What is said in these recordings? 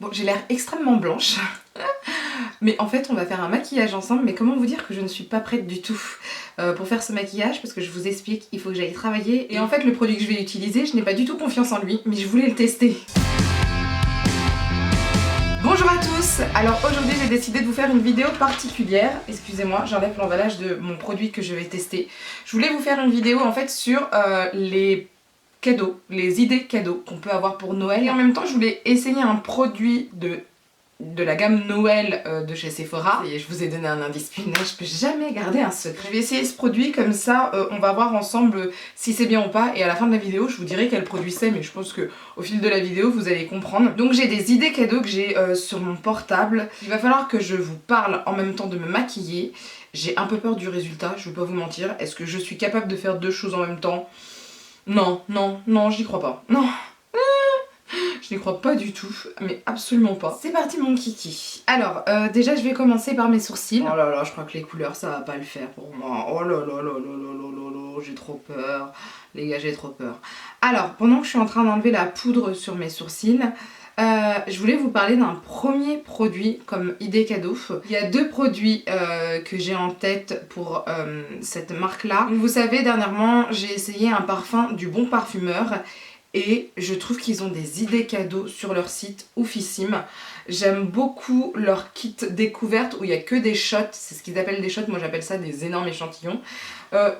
Bon, j'ai l'air extrêmement blanche, mais en fait on va faire un maquillage ensemble, mais comment vous dire que je ne suis pas prête du tout pour faire ce maquillage, parce que je vous explique, il faut que j'aille travailler, et en fait le produit que je vais utiliser, je n'ai pas du tout confiance en lui, mais je voulais le tester. Bonjour à tous. Alors aujourd'hui j'ai décidé de vous faire une vidéo particulière. Excusez-moi, j'enlève l'emballage de mon produit que je vais tester. Je voulais vous faire une vidéo en fait sur les cadeaux, les idées cadeaux qu'on peut avoir pour Noël. Et en même temps je voulais essayer un produit de la gamme Noël de chez Sephora. Et je vous ai donné un indice, punaise, je peux jamais garder un secret. Je vais essayer ce produit, comme ça on va voir ensemble si c'est bien ou pas, et à la fin de la vidéo je vous dirai quel produit c'est, mais je pense que au fil de la vidéo vous allez comprendre. Donc j'ai des idées cadeaux que j'ai sur mon portable. Il va falloir que je vous parle en même temps de me maquiller. J'ai un peu peur du résultat, je vais pas vous mentir. Est-ce que je suis capable de faire deux choses en même temps? Non, non, non, j'y crois pas. Non. Je n'y crois pas du tout, mais absolument pas. C'est parti mon kiki. Alors, déjà je vais commencer par mes sourcils. Oh là là, je crois que les couleurs ça va pas le faire pour moi. Oh là là là là là là là là, j'ai trop peur. Les gars, j'ai trop peur. Alors, pendant que je suis en train d'enlever la poudre sur mes sourcils, je voulais vous parler d'un premier produit comme idée cadeau. Il y a deux produits que j'ai en tête pour cette marque-là. Vous savez, dernièrement, j'ai essayé un parfum du Bon Parfumeur. Et je trouve qu'ils ont des idées cadeaux sur leur site oufissimes. J'aime beaucoup leur kit découverte où il n'y a que des shots, c'est ce qu'ils appellent des shots, moi j'appelle ça des énormes échantillons,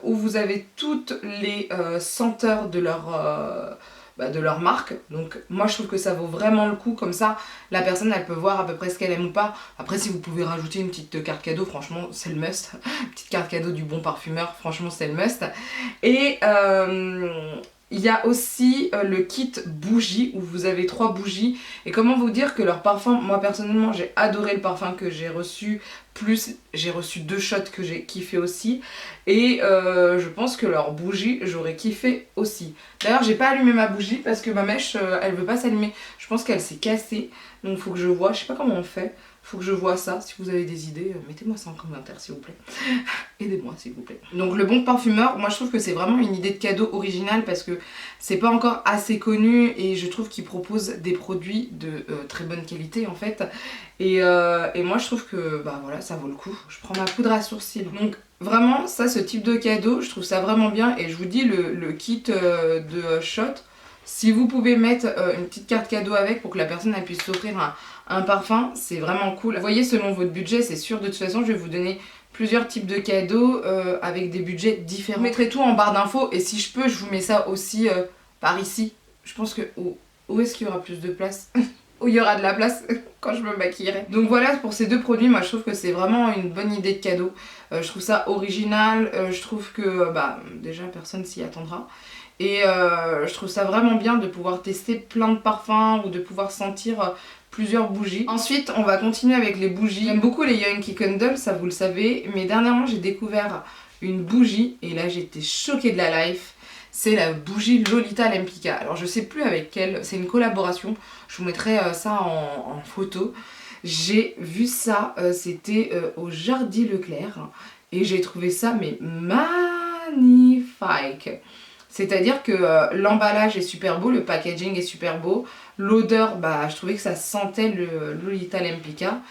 où vous avez toutes les senteurs de leur marque. Donc moi je trouve que ça vaut vraiment le coup, comme ça la personne elle peut voir à peu près ce qu'elle aime ou pas. Après si vous pouvez rajouter une petite carte cadeau, franchement c'est le must. Petite carte cadeau du Bon Parfumeur, franchement c'est le must. Et il y a aussi le kit bougie où vous avez 3 bougies. Et comment vous dire que leur parfum, moi personnellement j'ai adoré le parfum que j'ai reçu, plus j'ai reçu 2 shots que j'ai kiffé aussi. Et je pense que leur bougie j'aurais kiffé aussi. D'ailleurs j'ai pas allumé ma bougie parce que ma mèche elle veut pas s'allumer. Je pense qu'elle s'est cassée, donc faut que je vois, je sais pas comment on fait. Faut que je vois ça. Si vous avez des idées, mettez-moi ça en commentaire s'il vous plaît. Aidez-moi s'il vous plaît. Donc le Bon Parfumeur, moi je trouve que c'est vraiment une idée de cadeau originale parce que c'est pas encore assez connu et je trouve qu'ils proposent des produits de très bonne qualité en fait. Et moi je trouve que bah voilà, ça vaut le coup. Je prends ma poudre à sourcils. Donc vraiment ça, ce type de cadeau, je trouve ça vraiment bien. Et je vous dis le kit de shot, si vous pouvez mettre une petite carte cadeau avec pour que la personne elle puisse s'offrir un parfum, c'est vraiment cool. Vous voyez, selon votre budget, c'est sûr, de toute façon je vais vous donner plusieurs types de cadeaux avec des budgets différents. Je mettrai tout en barre d'infos et si je peux je vous mets ça aussi par ici. Je pense que où est-ce qu'il y aura plus de place? Où il y aura de la place quand je me maquillerai. Donc voilà pour ces deux produits, moi je trouve que c'est vraiment une bonne idée de cadeau. Je trouve ça original, je trouve que bah déjà personne s'y attendra. Et je trouve ça vraiment bien de pouvoir tester plein de parfums ou de pouvoir sentir plusieurs bougies. Ensuite on va continuer avec les bougies. J'aime beaucoup les Yankee Candle, ça vous le savez, mais dernièrement j'ai découvert une bougie et là j'étais choquée de la life. C'est la bougie Lolita Lempicka. Alors je sais plus avec quelle, c'est une collaboration, je vous mettrai ça en photo. J'ai vu ça, c'était au Jardy Leclerc et j'ai trouvé ça mais magnifique. C'est-à-dire que l'emballage est super beau, le packaging est super beau, l'odeur, bah je trouvais que ça sentait le Lolita Lempicka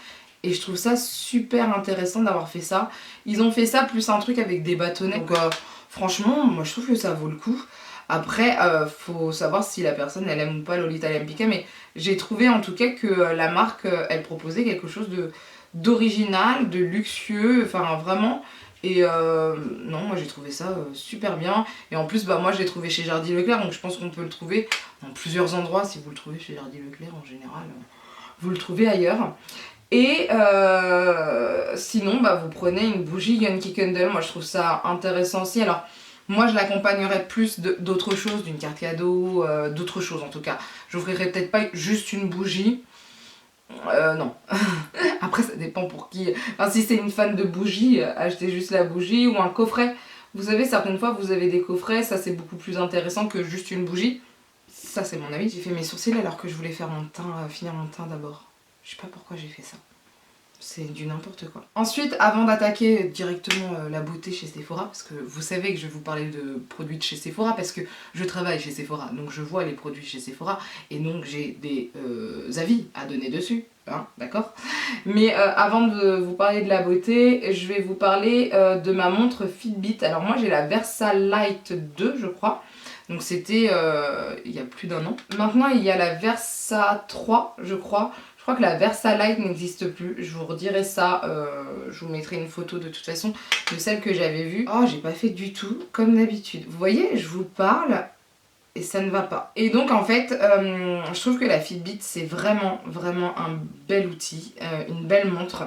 et je trouve ça super intéressant d'avoir fait ça. Ils ont fait ça plus un truc avec des bâtonnets, donc franchement moi je trouve que ça vaut le coup. Après faut savoir si la personne elle aime ou pas Lolita Lempicka, mais j'ai trouvé en tout cas que la marque elle proposait quelque chose d'original, de luxueux, enfin vraiment. Et non, moi j'ai trouvé ça super bien. Et en plus, bah moi je l'ai trouvé chez Jardy Leclerc, donc je pense qu'on peut le trouver dans plusieurs endroits. Si vous le trouvez chez Jardy Leclerc, en général, vous le trouvez ailleurs. Et sinon, bah vous prenez une bougie Yankee Candle. Moi je trouve ça intéressant aussi. Alors, moi je l'accompagnerais plus d'autres choses, d'une carte cadeau, d'autres choses en tout cas. J'offrirais peut-être pas juste une bougie. Non. Après ça dépend pour qui. Enfin si c'est une fan de bougies, achetez juste la bougie ou un coffret. Vous savez, certaines fois vous avez des coffrets, ça c'est beaucoup plus intéressant que juste une bougie. Ça c'est mon avis. J'ai fait mes sourcils alors que je voulais faire mon teint, finir mon teint d'abord. Je sais pas pourquoi j'ai fait ça. C'est du n'importe quoi. Ensuite, avant d'attaquer directement la beauté chez Sephora, parce que vous savez que je vais vous parler de produits de chez Sephora, parce que je travaille chez Sephora, donc je vois les produits chez Sephora, et donc j'ai des avis à donner dessus, hein, d'accord. Mais avant de vous parler de la beauté, je vais vous parler de ma montre Fitbit. Alors moi j'ai la Versalite 2, je crois. Donc c'était il y a plus d'1 an. Maintenant il y a la Versa 3, je crois. Je crois que la Versalite n'existe plus. Je vous redirai ça. Je vous mettrai une photo de toute façon de celle que j'avais vue. Oh, j'ai pas fait du tout comme d'habitude. Vous voyez, je vous parle et ça ne va pas. Et donc en fait, je trouve que la Fitbit c'est vraiment un bel outil, une belle montre.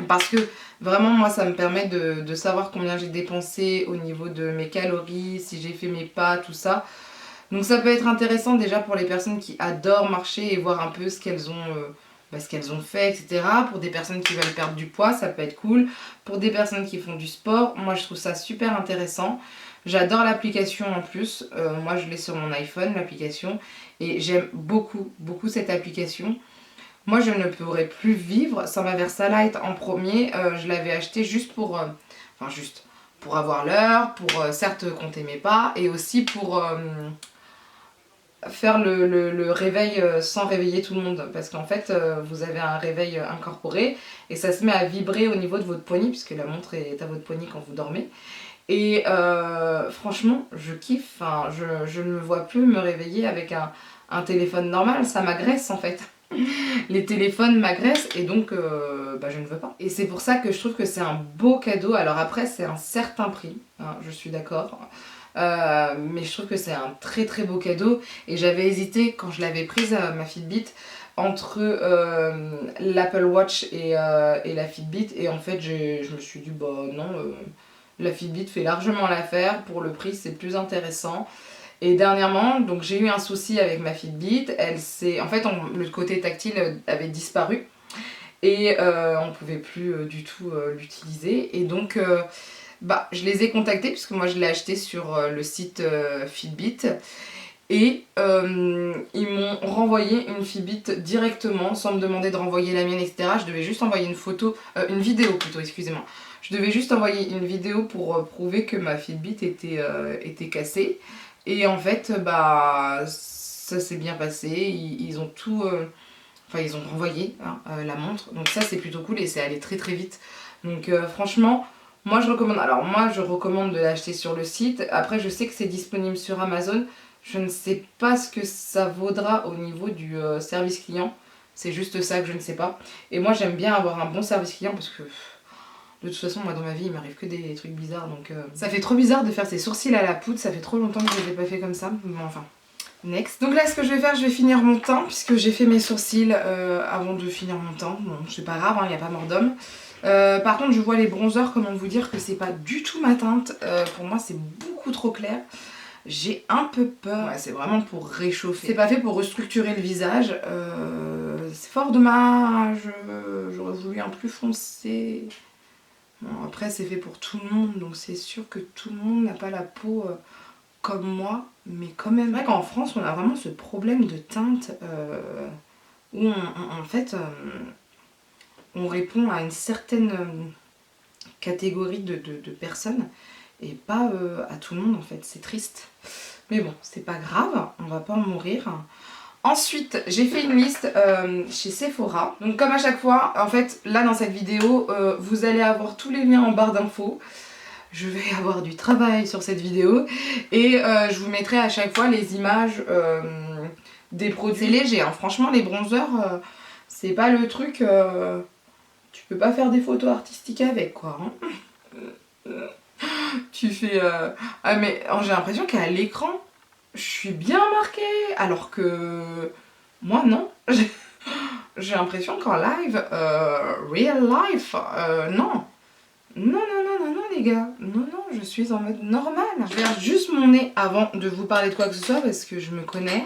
Parce que vraiment moi ça me permet de savoir combien j'ai dépensé au niveau de mes calories, si j'ai fait mes pas, tout ça. Donc ça peut être intéressant déjà pour les personnes qui adorent marcher et voir un peu ce qu'elles ont fait, etc. Pour des personnes qui veulent perdre du poids, ça peut être cool. Pour des personnes qui font du sport, moi je trouve ça super intéressant. J'adore l'application en plus. Moi je l'ai sur mon iPhone, l'application. Et j'aime beaucoup cette application. Moi je ne pourrais plus vivre sans ma Versalite en premier. Je l'avais acheté juste pour... pour avoir l'heure, pour certes compter mes pas et aussi pour... faire le réveil sans réveiller tout le monde, parce qu'en fait vous avez un réveil incorporé et ça se met à vibrer au niveau de votre poignet puisque la montre est à votre poignet quand vous dormez et franchement je kiffe, enfin, je ne me vois plus me réveiller avec un téléphone normal, ça m'agresse en fait. Les téléphones m'agressent et donc je ne veux pas. Et c'est pour ça que je trouve que c'est un beau cadeau. Alors après c'est un certain prix, hein, je suis d'accord. Mais je trouve que c'est un très beau cadeau et j'avais hésité quand je l'avais prise ma Fitbit entre l'Apple Watch et la Fitbit et en fait je me suis dit bah non, la Fitbit fait largement l'affaire, pour le prix c'est plus intéressant. Et dernièrement donc j'ai eu un souci avec ma Fitbit, en fait le côté tactile avait disparu et on pouvait plus du tout l'utiliser et donc je les ai contactés puisque moi je l'ai acheté sur le site Fitbit et ils m'ont renvoyé une Fitbit directement sans me demander de renvoyer la mienne, etc. Je devais juste envoyer une vidéo plutôt, excusez-moi. Je devais juste envoyer une vidéo pour prouver que ma Fitbit était cassée et en fait ça s'est bien passé, ils ont tout... ils ont renvoyé la montre, donc ça c'est plutôt cool et c'est allé très vite. Donc franchement... Moi je recommande de l'acheter sur le site. Après je sais que c'est disponible sur Amazon. Je ne sais pas ce que ça vaudra au niveau du service client. C'est juste ça que je ne sais pas. Et moi j'aime bien avoir un bon service client parce que de toute façon moi dans ma vie il m'arrive que des trucs bizarres. Donc ça fait trop bizarre de faire ses sourcils à la poudre. Ça fait trop longtemps que je les ai pas fait comme ça. Mais enfin, next. Donc là ce que je vais faire, je vais finir mon teint puisque j'ai fait mes sourcils avant de finir mon teint. Bon c'est pas grave, il n'y a pas mort d'homme. Par contre je vois les bronzers, comment vous dire que c'est pas du tout ma teinte, pour moi c'est beaucoup trop clair, j'ai un peu peur, ouais, c'est vraiment pour réchauffer, c'est pas fait pour restructurer le visage, c'est fort dommage, j'aurais voulu un plus foncé. Bon après c'est fait pour tout le monde donc c'est sûr que tout le monde n'a pas la peau comme moi, mais quand même, c'est vrai qu'en France on a vraiment ce problème de teinte où en fait on répond à une certaine catégorie de personnes et pas à tout le monde en fait, c'est triste. Mais bon, c'est pas grave, on va pas en mourir. Ensuite, j'ai fait une liste chez Sephora. Donc comme à chaque fois, en fait, là dans cette vidéo, vous allez avoir tous les liens en barre d'infos. Je vais avoir du travail sur cette vidéo et je vous mettrai à chaque fois les images des produits. C'est léger, hein. Franchement les bronzers, c'est pas le truc... Tu peux pas faire des photos artistiques avec quoi. Hein. Tu fais... Ah mais j'ai l'impression qu'à l'écran, je suis bien marquée. Alors que... Moi non. J'ai l'impression qu'en live, real life, non. Non les gars. Non, je suis en mode normal. Je verse juste mon nez avant de vous parler de quoi que ce soit parce que je me connais.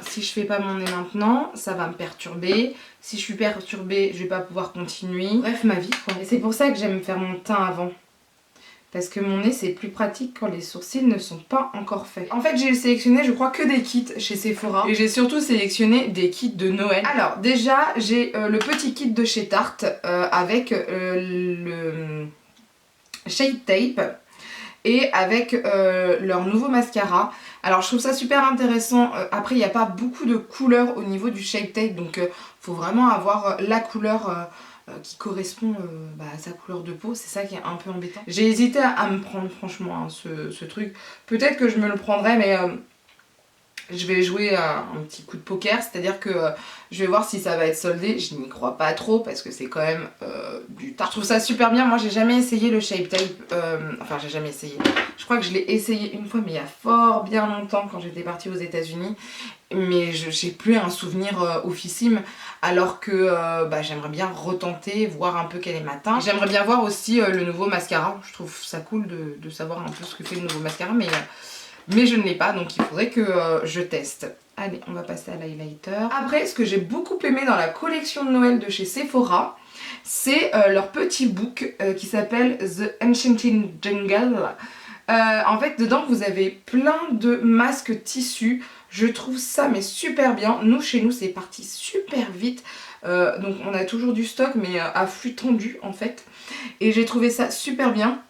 Si je fais pas mon nez maintenant, ça va me perturber. Si je suis perturbée, je vais pas pouvoir continuer. Bref, ma vie quoi. Et c'est pour ça que j'aime faire mon teint avant. parce que mon nez c'est plus pratique quand les sourcils ne sont pas encore faits. En fait j'ai sélectionné je crois que des kits chez Sephora et j'ai surtout sélectionné des kits de Noël. Alors déjà j'ai le petit kit de chez Tarte avec le Shape Tape et avec leur nouveau mascara. Alors je trouve ça super intéressant. Après il n'y a pas beaucoup de couleurs au niveau du Shape Tape, donc faut vraiment avoir la couleur qui correspond à sa couleur de peau. C'est ça qui est un peu embêtant. J'ai hésité à me prendre franchement hein, ce truc. Peut-être que je me le prendrais, mais je vais jouer un petit coup de poker, c'est-à-dire que je vais voir si ça va être soldé. Je n'y crois pas trop parce que c'est quand même du tard. Je trouve ça super bien. Moi j'ai jamais essayé le Shape Tape, enfin j'ai jamais essayé. Je crois que je l'ai essayé une fois mais il y a fort bien longtemps quand j'étais partie aux États-Unis. Mais j'ai plus un souvenir oufissime alors que j'aimerais bien retenter, voir un peu quel est ma teinte. J'aimerais bien voir aussi le nouveau mascara. Je trouve ça cool de savoir un peu ce que fait le nouveau mascara mais je ne l'ai pas donc il faudrait que je teste. Allez, on va passer à l'highlighter. Après, ce que j'ai beaucoup aimé dans la collection de Noël de chez Sephora, c'est leur petit book qui s'appelle The Enchanting Jungle. En fait, dedans, vous avez plein de masques tissus. Je trouve ça mais super bien. Nous, chez nous, c'est parti super vite. Donc on a toujours du stock mais à flux tendu en fait. Et j'ai trouvé ça super bien.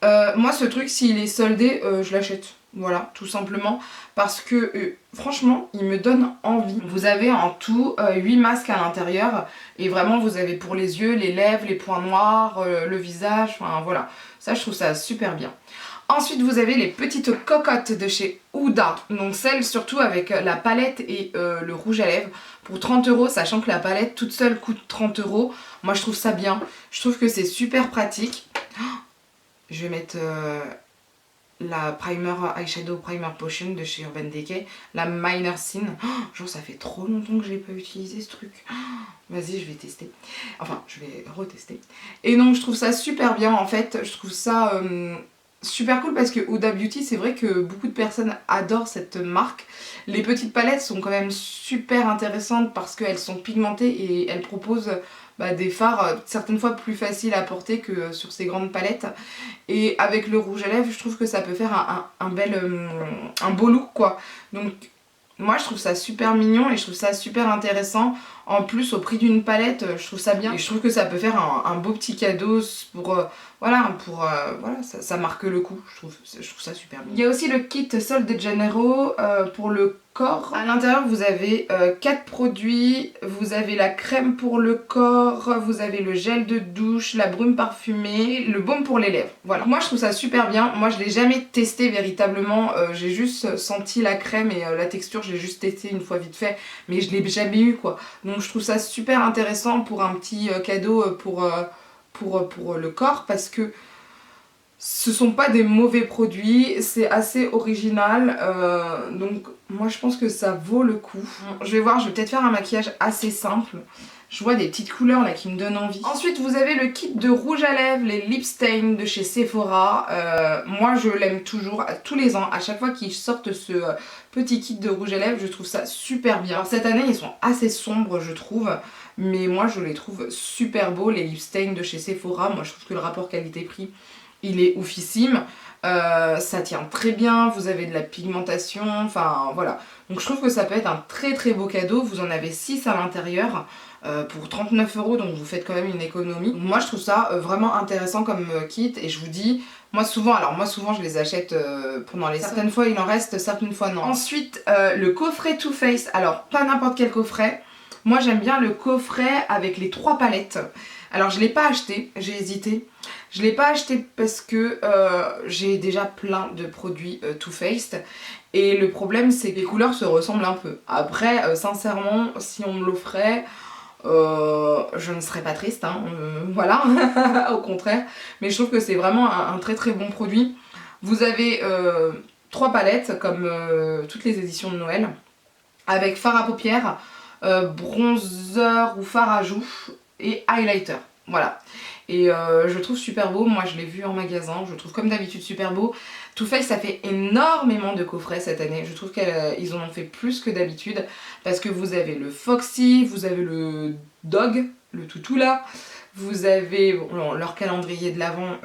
Moi ce truc s'il est soldé je l'achète, voilà tout simplement parce que franchement il me donne envie. Vous avez en tout 8 masques à l'intérieur et vraiment vous avez pour les yeux, les lèvres, les points noirs, le visage, enfin voilà, ça je trouve ça super bien. Ensuite vous avez les petites cocottes de chez Huda, donc celles surtout avec la palette et le rouge à lèvres pour 30 €, sachant que la palette toute seule coûte 30 €. Moi je trouve ça bien, je trouve que c'est super pratique. Je vais mettre la eyeshadow primer potion de chez Urban Decay, la Minor Sin. Genre ça fait trop longtemps que je n'ai pas utilisé ce truc. Vas-y je vais tester. Enfin je vais retester. Et donc je trouve ça super bien en fait. Je trouve ça super cool parce que Huda Beauty c'est vrai que beaucoup de personnes adorent cette marque. Les petites palettes sont quand même super intéressantes parce qu'elles sont pigmentées et elles proposent des fards certaines fois plus faciles à porter que sur ces grandes palettes. Et avec le rouge à lèvres je trouve que ça peut faire un beau look quoi. Donc moi je trouve ça super mignon et je trouve ça super intéressant. En plus au prix d'une palette je trouve ça bien. Et je trouve que ça peut faire un beau petit cadeau pour voilà, ça marque le coup. Je trouve ça super bien. Il y a aussi le kit Sol de Janeiro pour le corps. À l'intérieur vous avez 4 produits. Vous avez la crème pour le corps, vous avez le gel de douche, la brume parfumée, le baume pour les lèvres. Voilà. Moi je trouve ça super bien. Moi je l'ai jamais testé véritablement. J'ai juste senti la crème et la texture. J'ai juste testé une fois vite fait. Mais je l'ai jamais eu quoi. Donc je trouve ça super intéressant pour un petit cadeau pour le corps parce que ce sont pas des mauvais produits, c'est assez original donc moi je pense que ça vaut le coup. Je vais voir, je vais peut-être faire un maquillage assez simple. Je vois des petites couleurs là qui me donnent envie. Ensuite vous avez le kit de rouge à lèvres, les Lip Stain de chez Sephora. Moi je l'aime toujours, tous les ans, à chaque fois qu'ils sortent ce petit kit de rouge à lèvres, je trouve ça super bien. Alors cette année ils sont assez sombres je trouve, mais moi je les trouve super beaux les Lip Stain de chez Sephora. Moi je trouve que le rapport qualité-prix il est oufissime, ça tient très bien, vous avez de la pigmentation, enfin voilà. Donc je trouve que ça peut être un très très beau cadeau, vous en avez 6 à l'intérieur pour 39 €, donc vous faites quand même une économie. Donc moi je trouve ça vraiment intéressant comme kit et je vous dis, moi souvent je les achète pendant les... Certaines fois il en reste, certaines fois non. Ensuite le coffret Too Faced, alors pas n'importe quel coffret, moi j'aime bien le coffret avec les 3 palettes. Alors je l'ai pas acheté, j'ai hésité. Je l'ai pas acheté parce que j'ai déjà plein de produits Too Faced et le problème c'est que les couleurs se ressemblent un peu. Après sincèrement si on me l'offrait je ne serais pas triste hein, voilà au contraire, mais je trouve que c'est vraiment un très très bon produit. Vous avez 3 palettes comme toutes les éditions de Noël avec fard à paupières, bronzer ou fard à joues et highlighter, voilà. Et je le trouve super beau, moi je l'ai vu en magasin, je le trouve comme d'habitude super beau. Too Faced ça fait énormément de coffrets cette année, je trouve qu'ils en ont fait plus que d'habitude parce que vous avez le Foxy, vous avez le Dog, le toutou là, Vous avez bon, leur calendrier de l'Avent,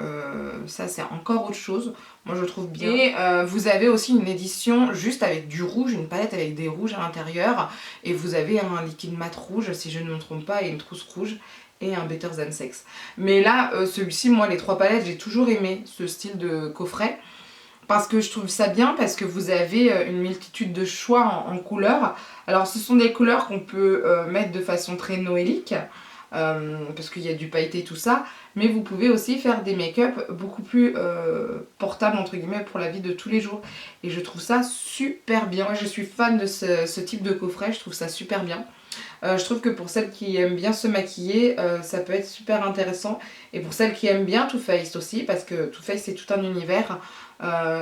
ça c'est encore autre chose, moi je trouve bien. Et vous avez aussi une édition juste avec du rouge, une palette avec des rouges à l'intérieur. Et vous avez un liquide mat rouge si je ne me trompe pas et une trousse rouge. Et un Better Than Sex. Mais là, celui-ci, moi les 3 palettes, j'ai toujours aimé ce style de coffret. Parce que je trouve ça bien, parce que vous avez une multitude de choix en couleurs. Alors ce sont des couleurs qu'on peut mettre de façon très noélique, parce qu'il y a du pailleté tout ça, mais vous pouvez aussi faire des make-up beaucoup plus portables entre guillemets pour la vie de tous les jours. Et je trouve ça super bien. Moi je suis fan de ce type de coffret, je trouve ça super bien. Je trouve que pour celles qui aiment bien se maquiller, ça peut être super intéressant. Et pour celles qui aiment bien Too Faced aussi, parce que Too Faced c'est tout un univers.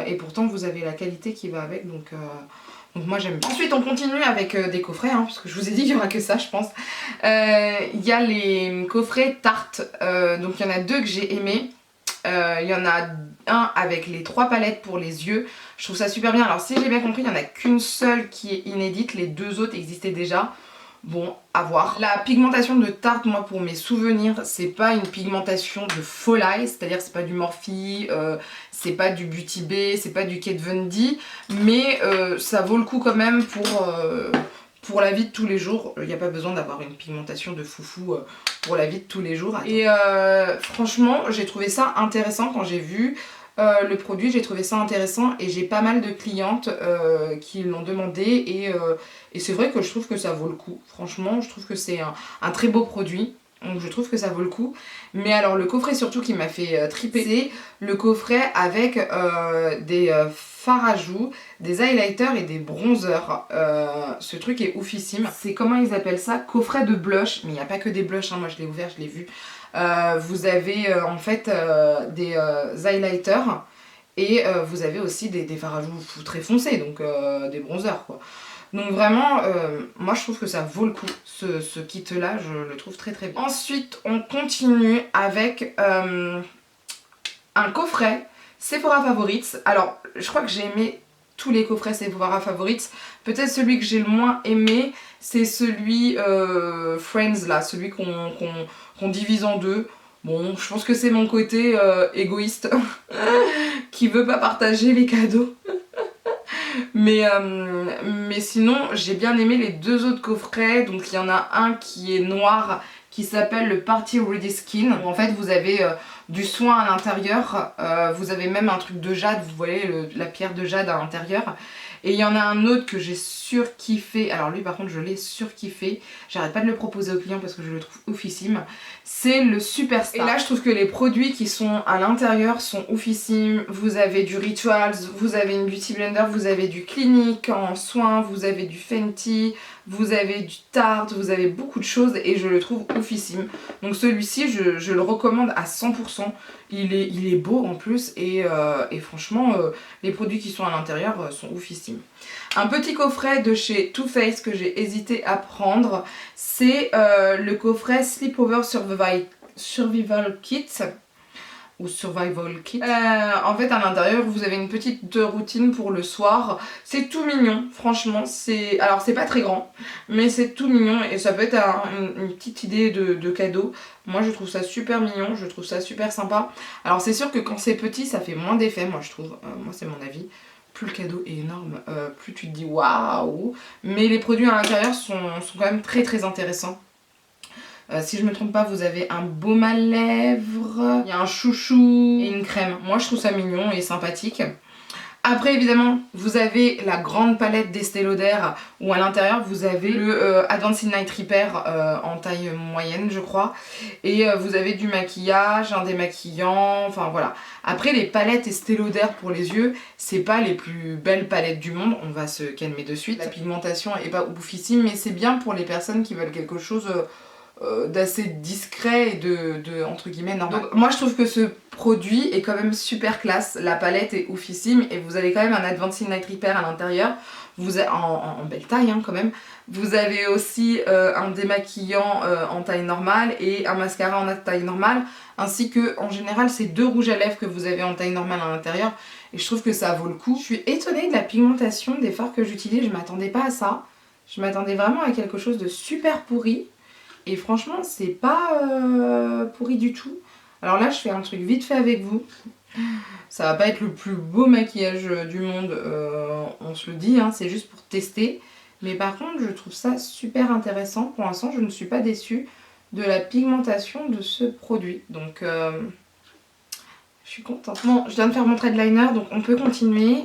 Et pourtant vous avez la qualité qui va avec, donc moi j'aime bien. Ensuite on continue avec des coffrets, hein, parce que je vous ai dit qu'il n'y aura que ça je pense. Il y a les coffrets Tarte, donc il y en a 2 que j'ai aimés. Il y en a un avec les 3 palettes pour les yeux, je trouve ça super bien. Alors si j'ai bien compris, il n'y en a qu'une seule qui est inédite, les 2 autres existaient déjà. Bon, à voir. La pigmentation de Tarte, moi pour mes souvenirs, c'est pas une pigmentation de folie, c'est-à-dire c'est pas du Morphe, c'est pas du Beauty Bay, c'est pas du Kat Von D, mais ça vaut le coup quand même pour la vie de tous les jours. Il n'y a pas besoin d'avoir une pigmentation de foufou pour la vie de tous les jours. Et franchement, j'ai trouvé ça intéressant quand j'ai vu le produit, j'ai trouvé ça intéressant et j'ai pas mal de clientes qui l'ont demandé et c'est vrai que je trouve que ça vaut le coup. Franchement, je trouve que c'est un très beau produit. Donc je trouve que ça vaut le coup. Mais alors le coffret surtout qui m'a fait triper, c'est le coffret avec des fards à joues, des highlighters et des bronzers. Ce truc est oufissime. C'est comment ils appellent ça? Coffret de blush. Mais il n'y a pas que des blushs, hein. Moi je l'ai ouvert, je l'ai vu. Vous avez en fait des highlighters et vous avez aussi des fards à joues très foncés, donc des bronzers quoi. Donc vraiment, moi je trouve que ça vaut le coup, ce kit là, je le trouve très très bien. Ensuite on continue avec un coffret Sephora Favorites. Alors je crois que j'ai aimé tous les coffrets Sephora Favorites. Peut-être celui que j'ai le moins aimé, c'est celui Friends là, celui qu'on divise en 2. Bon, je pense que c'est mon côté égoïste qui veut pas partager les cadeaux. mais sinon, j'ai bien aimé les 2 autres coffrets. Donc il y en a un qui est noir, qui s'appelle le Party Ready Skin. En fait, vous avez du soin à l'intérieur. Vous avez même un truc de jade, vous voyez la pierre de jade à l'intérieur. Et il y en a un autre que j'ai surkiffé, alors lui par contre je l'ai surkiffé, j'arrête pas de le proposer aux clients parce que je le trouve oufissime, c'est le Superstar. Et là je trouve que les produits qui sont à l'intérieur sont oufissimes, vous avez du Rituals, vous avez une Beauty Blender, vous avez du Clinique en soins, vous avez du Fenty, vous avez du Tarte, vous avez beaucoup de choses et je le trouve oufissime. Donc celui-ci je le recommande à 100%, il est beau en plus et franchement les produits qui sont à l'intérieur sont oufissimes. Un petit coffret de chez Too Faced que j'ai hésité à prendre, c'est le coffret Sleepover Survival Kit. Ou Survival Kit. En fait à l'intérieur vous avez une petite routine pour le soir. C'est tout mignon franchement. Alors c'est pas très grand mais c'est tout mignon et ça peut être une petite idée de cadeau. Moi je trouve ça super mignon, je trouve ça super sympa. Alors c'est sûr que quand c'est petit ça fait moins d'effet moi je trouve. Moi c'est mon avis. Plus le cadeau est énorme, plus tu te dis waouh. Mais les produits à l'intérieur sont quand même très très intéressants. Si je me trompe pas, vous avez un baume à lèvres, il y a un chouchou et une crème. Moi je trouve ça mignon et sympathique. Après évidemment vous avez la grande palette d'Estée Lauder où à l'intérieur vous avez le Advanced Night Repair en taille moyenne je crois. Et vous avez du maquillage, un démaquillant, enfin voilà. Après les palettes Estée Lauder pour les yeux, c'est pas les plus belles palettes du monde, on va se calmer de suite. La pigmentation est pas oufissime mais c'est bien pour les personnes qui veulent quelque chose d'assez discret et de entre guillemets normal. Donc moi je trouve que ce produit est quand même super classe, la palette est oufissime et vous avez quand même un Advanced Night Repair à l'intérieur, vous avez, en belle taille hein, quand même. Vous avez aussi un démaquillant en taille normale et un mascara en taille normale, ainsi que en général c'est 2 rouges à lèvres que vous avez en taille normale à l'intérieur et je trouve que ça vaut le coup. Je suis étonnée de la pigmentation des fards que j'utilise, je m'attendais pas à ça, je m'attendais vraiment à quelque chose de super pourri. et franchement c'est pas pourri du tout. Alors là je fais un truc vite fait avec vous. Ça va pas être le plus beau maquillage du monde, on se le dit, hein, c'est juste pour tester. Mais par contre je trouve ça super intéressant. Pour l'instant je ne suis pas déçue de la pigmentation de ce produit. Donc je suis contente. Bon, je viens de faire mon trait de liner donc on peut continuer.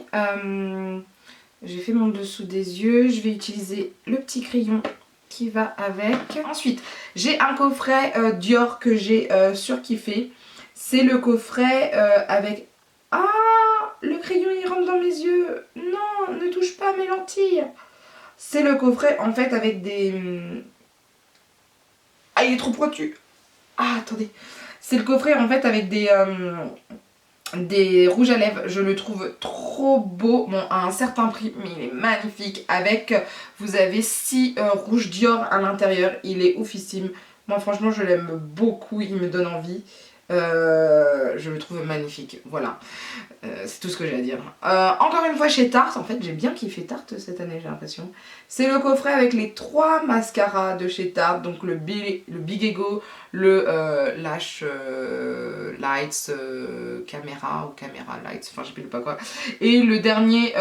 J'ai fait mon dessous des yeux. Je vais utiliser le petit crayon qui va avec. Ensuite j'ai un coffret Dior que j'ai surkiffé. C'est le coffret avec... Ah, le crayon il rentre dans mes yeux. Non, ne touche pas à mes lentilles. C'est le coffret en fait avec des... Ah, il est trop pointu. Ah, attendez. C'est le coffret en fait avec des rouges à lèvres. Je le trouve trop beau. Bon, à un certain prix, mais il est magnifique. Avec, vous avez 6 rouges Dior à l'intérieur. Il est oufissime. Moi franchement je l'aime beaucoup. Il me donne envie. Je le trouve magnifique, voilà, c'est tout ce que j'ai à dire. Encore une fois chez Tarte, en fait j'ai bien kiffé Tarte cette année j'ai l'impression. C'est le coffret avec les 3 mascaras de chez Tarte, donc le Big Ego, le Lash Lights Camera ou Camera Lights, enfin je sais pas quoi, et le dernier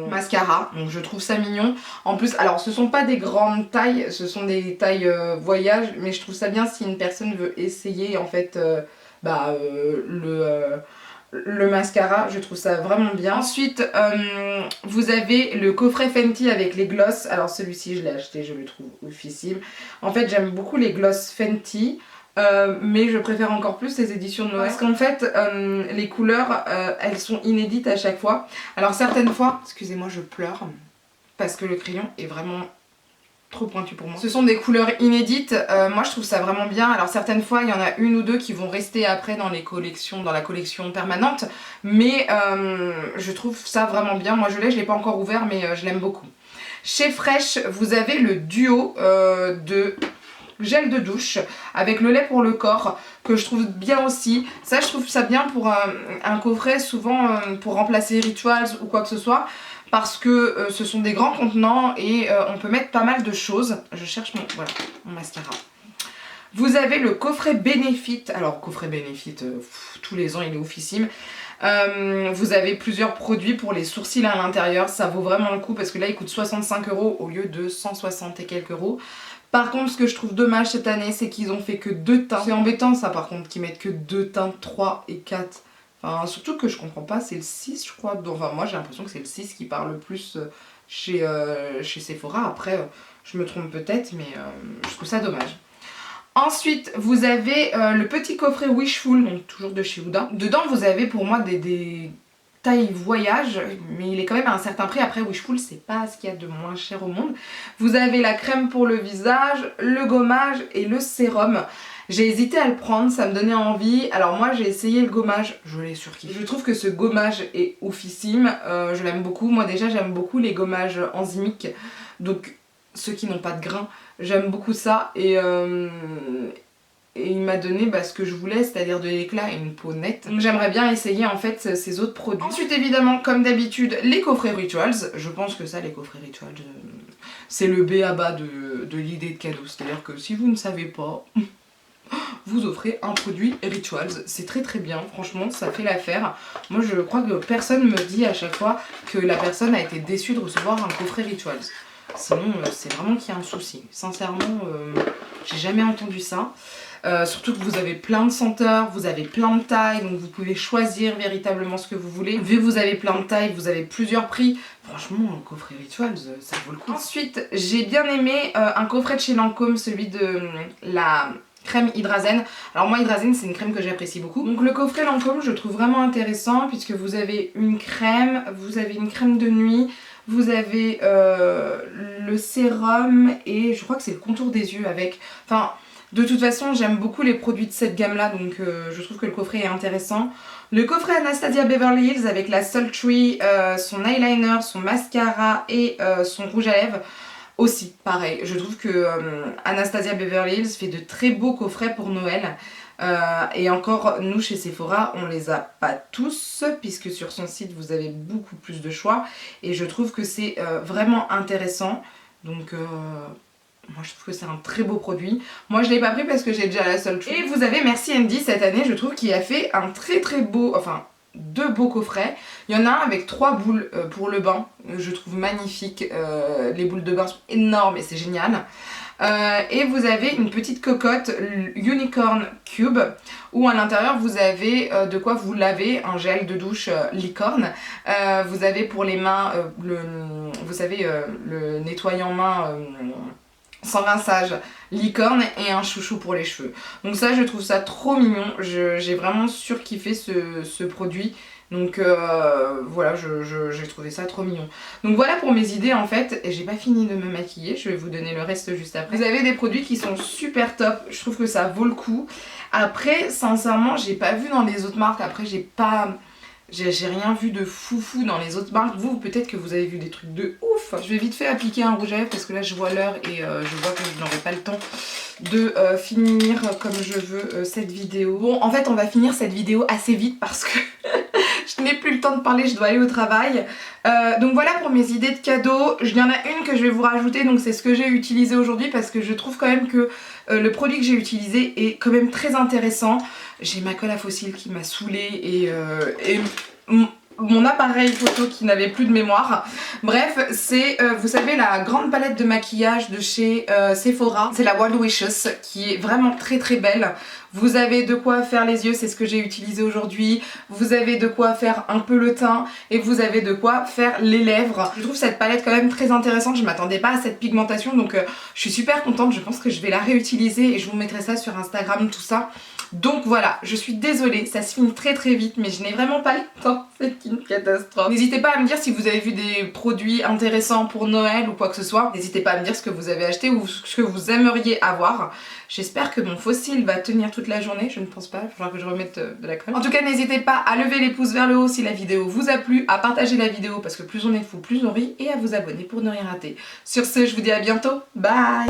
mascara, donc je trouve ça mignon. En plus, alors ce sont pas des grandes tailles, ce sont des tailles voyage, mais je trouve ça bien si une personne veut essayer en fait le mascara, je trouve ça vraiment bien. Ensuite vous avez le coffret Fenty avec les gloss. Alors celui-ci je l'ai acheté, je le trouve oufissime. En fait j'aime beaucoup les gloss Fenty, mais je préfère encore plus les éditions de Noël parce qu'en fait les couleurs elles sont inédites à chaque fois. Alors certaines fois, excusez-moi je pleure parce que le crayon est vraiment trop pointu pour moi. Ce sont des couleurs inédites, moi je trouve ça vraiment bien. Alors certaines fois il y en a une ou deux qui vont rester après dans les collections, dans la collection permanente, mais je trouve ça vraiment bien. Moi je l'ai pas encore ouvert mais je l'aime beaucoup. Chez Fresh vous avez le duo de gel de douche avec le lait pour le corps que je trouve bien aussi. Ça je trouve ça bien pour un coffret, souvent pour remplacer Rituals ou quoi que ce soit, parce que ce sont des grands contenants et on peut mettre pas mal de choses. Je cherche voilà, mon mascara. Vous avez le coffret Benefit. Alors coffret Benefit, tous les ans il est oufissime. Vous avez plusieurs produits pour les sourcils à l'intérieur, ça vaut vraiment le coup parce que là il coûte 65 € au lieu de 160 et quelques euros. Par contre ce que je trouve dommage cette année c'est qu'ils ont fait que 2 teintes. C'est embêtant ça par contre qu'ils mettent que 2 teintes, 3 et 4. Enfin, surtout que je comprends pas, c'est le 6 je crois. Donc, enfin moi j'ai l'impression que c'est le 6 qui parle le plus chez Sephora. Après je me trompe peut-être mais je trouve ça dommage. Ensuite vous avez le petit coffret Wishful, donc toujours de chez Huda. Dedans vous avez pour moi des taille voyage, mais il est quand même à un certain prix. Après Wishful c'est pas ce qu'il y a de moins cher au monde. Vous avez la crème pour le visage, le gommage et le sérum. J'ai hésité à le prendre, ça me donnait envie. Alors moi j'ai essayé le gommage, je l'ai surkiffé. Je trouve que ce gommage est oufissime, je l'aime beaucoup. Moi déjà j'aime beaucoup les gommages enzymiques, donc ceux qui n'ont pas de grains, j'aime beaucoup ça. Et il m'a donné ce que je voulais, c'est-à-dire de l'éclat et une peau nette. Donc j'aimerais bien essayer en fait ces autres produits. Ensuite évidemment comme d'habitude les coffrets Rituals. Je pense que ça les coffrets Rituals c'est le b.a.-ba de l'idée de cadeau. C'est-à-dire que si vous ne savez pas, vous offrez un produit Rituals. C'est très très bien, franchement ça fait l'affaire. Moi je crois que personne me dit à chaque fois que la personne a été déçue de recevoir un coffret Rituals. Sinon c'est vraiment qu'il y a un souci. Sincèrement j'ai jamais entendu ça. Surtout que vous avez plein de senteurs, vous avez plein de tailles, donc vous pouvez choisir véritablement ce que vous voulez. Vu que vous avez plein de tailles, vous avez plusieurs prix. Franchement, un coffret Rituals, ça vaut le coup. Ensuite, j'ai bien aimé un coffret de chez Lancôme, celui de la crème Hydrazène. Alors moi, Hydrazène, c'est une crème que j'apprécie beaucoup. Donc le coffret Lancôme, je le trouve vraiment intéressant puisque vous avez une crème, vous avez une crème de nuit, vous avez le sérum et je crois que c'est le contour des yeux avec... Enfin... De toute façon j'aime beaucoup les produits de cette gamme là, donc je trouve que le coffret est intéressant. Le coffret Anastasia Beverly Hills avec la Sultry, son eyeliner, son mascara et son rouge à lèvres aussi pareil. Je trouve que Anastasia Beverly Hills fait de très beaux coffrets pour Noël. Et encore nous chez Sephora on les a pas tous puisque sur son site vous avez beaucoup plus de choix et je trouve que c'est vraiment intéressant. Donc moi je trouve que c'est un très beau produit. Moi je l'ai pas pris parce que j'ai déjà la Soul Tree. Et vous avez Merci Andy cette année, je trouve qu'il a fait un très beau, enfin 2 beaux coffrets. Il y en a un avec 3 boules pour le bain, je trouve magnifique. Les boules de bain sont énormes et c'est génial. Et vous avez une petite cocotte Unicorn Cube où à l'intérieur vous avez de quoi vous laver, un gel de douche licorne. Vous avez pour les mains vous savez le nettoyant main sans rinçage licorne et un chouchou pour les cheveux. Donc ça je trouve ça trop mignon, j'ai vraiment surkiffé ce produit. Donc voilà, j'ai trouvé ça trop mignon. Donc voilà pour mes idées en fait, et j'ai pas fini de me maquiller, je vais vous donner le reste juste après. Vous avez des produits qui sont super top, je trouve que ça vaut le coup. Après sincèrement j'ai pas vu dans les autres marques, après j'ai rien vu de foufou dans les autres marques. Vous peut-être que vous avez vu des trucs de ouf. Je vais vite fait appliquer un rouge à lèvres parce que là je vois l'heure et je vois que je n'aurai pas le temps de finir comme je veux cette vidéo. Bon en fait on va finir cette vidéo assez vite parce que je n'ai plus le temps de parler, je dois aller au travail. Donc voilà pour mes idées de cadeaux. Il y en a une que je vais vous rajouter, donc c'est ce que j'ai utilisé aujourd'hui parce que je trouve quand même que le produit que j'ai utilisé est quand même très intéressant. J'ai ma colle à fossiles qui m'a saoulée et mon appareil photo qui n'avait plus de mémoire. Bref, c'est, vous savez, la grande palette de maquillage de chez Sephora. C'est la Wild Wishes qui est vraiment très belle. Vous avez de quoi faire les yeux, c'est ce que j'ai utilisé aujourd'hui. Vous avez de quoi faire un peu le teint et vous avez de quoi faire les lèvres. Je trouve cette palette quand même très intéressante, je m'attendais pas à cette pigmentation donc je suis super contente. Je pense que je vais la réutiliser et je vous mettrai ça sur Instagram, tout ça. Donc voilà, je suis désolée, ça se finit très vite mais je n'ai vraiment pas le temps, c'est une catastrophe. N'hésitez pas à me dire si vous avez vu des produits intéressants pour Noël ou quoi que ce soit. N'hésitez pas à me dire ce que vous avez acheté ou ce que vous aimeriez avoir. J'espère que mon fossile va tenir toute la journée, je ne pense pas, il faudra que je remette de la colle. En tout cas n'hésitez pas à lever les pouces vers le haut si la vidéo vous a plu, à partager la vidéo parce que plus on est fou, plus on rit, et à vous abonner pour ne rien rater. Sur ce, je vous dis à bientôt, bye.